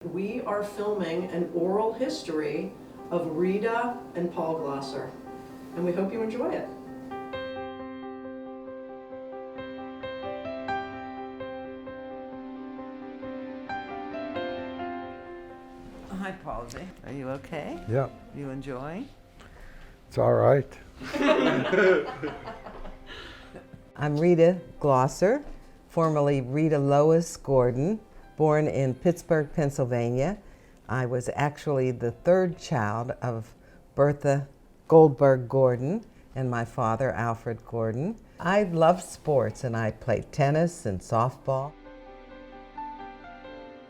We are filming an oral history of Rita and Paul Glosser, and we hope you enjoy it. Hi, Palsy. Are you okay? Yeah, You enjoying? it's all right. I'm Rita Glosser, formerly Rita Lois Gordon, born in Pittsburgh, Pennsylvania. I was actually the third child of Bertha Goldberg Gordon and my father, Alfred Gordon. I loved sports and I played tennis and softball.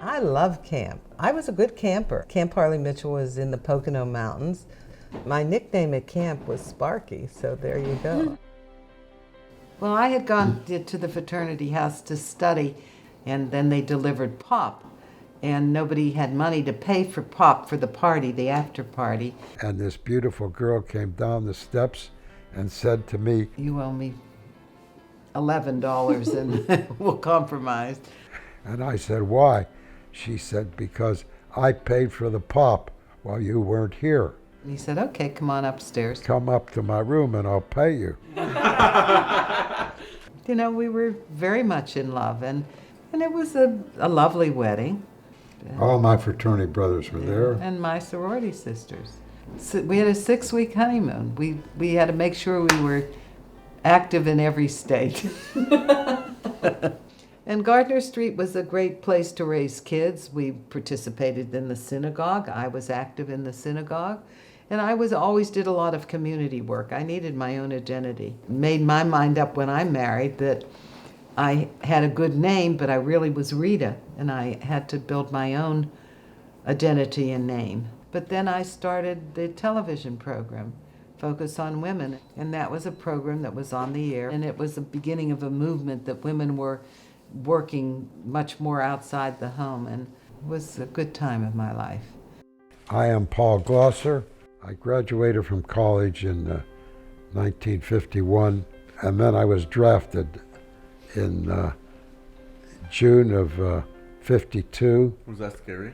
I love camp. I was a good camper. Camp Harley Mitchell was in the Pocono Mountains. My nickname at camp was Sparky, so there you go. Well, I had gone to the fraternity house to study, and then they delivered pop, and nobody had money to pay for pop for the party, the after party. And this beautiful girl came down the steps and said to me, You owe me $11 and we'll compromise. and I said, why? She said, because I paid for the pop while you weren't here. And he said, okay, come on upstairs. Come up to my room and I'll pay you. You know, we were very much in love, and it was a lovely wedding. All my fraternity brothers were there. And my sorority sisters. So we had a 6-week honeymoon. We had to make sure we were active in every state. And Gardner Street was a great place to raise kids. We participated in the synagogue. I was active in the synagogue. And I always did a lot of community work. I needed my own identity. Made my mind up when I married that I had a good name, but I really was Rita, and I had to build my own identity and name. But then I started the television program, Focus on Women, and that was a program that was on the air, and it was the beginning of a movement that women were working much more outside the home, and it was a good time of my life. I am Paul Glosser. I graduated from college in 1951, and then I was drafted in June of 52. Was that scary?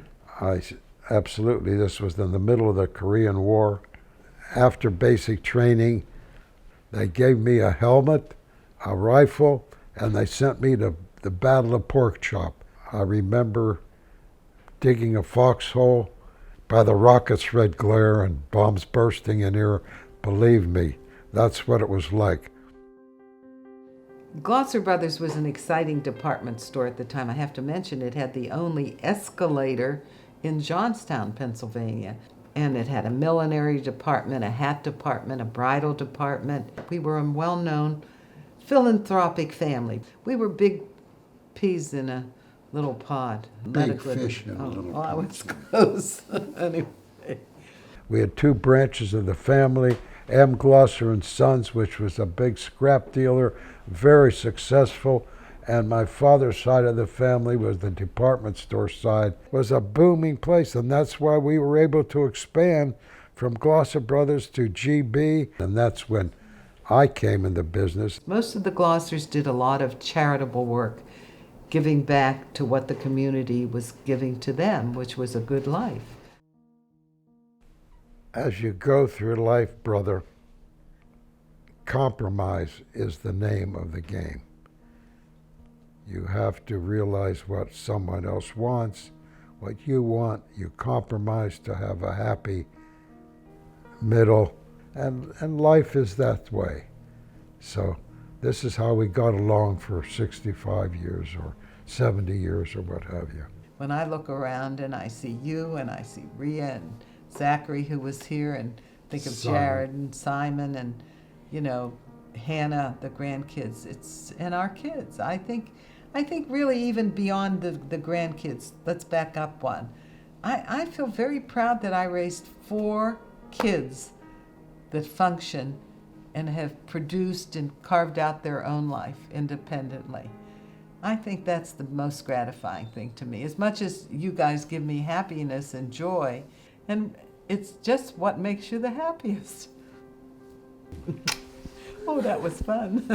Absolutely. This was in the middle of the Korean War. After basic training, they gave me a helmet, a rifle, and they sent me to the Battle of Pork Chop. I remember digging a foxhole by the rocket's red glare and bombs bursting in air. Believe me, that's what it was like. Glosser Brothers was an exciting department store at the time. I have to mention it had the only escalator in Johnstown, Pennsylvania. And it had a millinery department, a hat department, a bridal department. We were a well-known philanthropic family. We were big peas in a little pod. Big fish in a little pot. pot. I was close. Anyway. We had two branches of the family, M. Glosser and Sons, which was a big scrap dealer, very successful. And my father's side of the family was the department store side, was a booming place. And that's why we were able to expand from Glosser Brothers to GB. And that's when I came into business. Most of the Glossers did a lot of charitable work, giving back to what the community was giving to them, which was a good life. As you go through life, brother, compromise is the name of the game. You have to realize what someone else wants, what you want. You compromise to have a happy middle, and life is that way. So this is how we got along for 65 years or 70 years or what have you. When I look around and I see you and I see Rhea and Zachary, who was here, and think of Simon. Jared and Simon and, you know, Hannah, the grandkids, and our kids. I think really even beyond the grandkids, let's back up one. I feel very proud that I raised 4 kids that function and have produced and carved out their own life independently. I think that's the most gratifying thing to me. As much as you guys give me happiness and joy, and it's just what makes you the happiest. Oh, that was fun.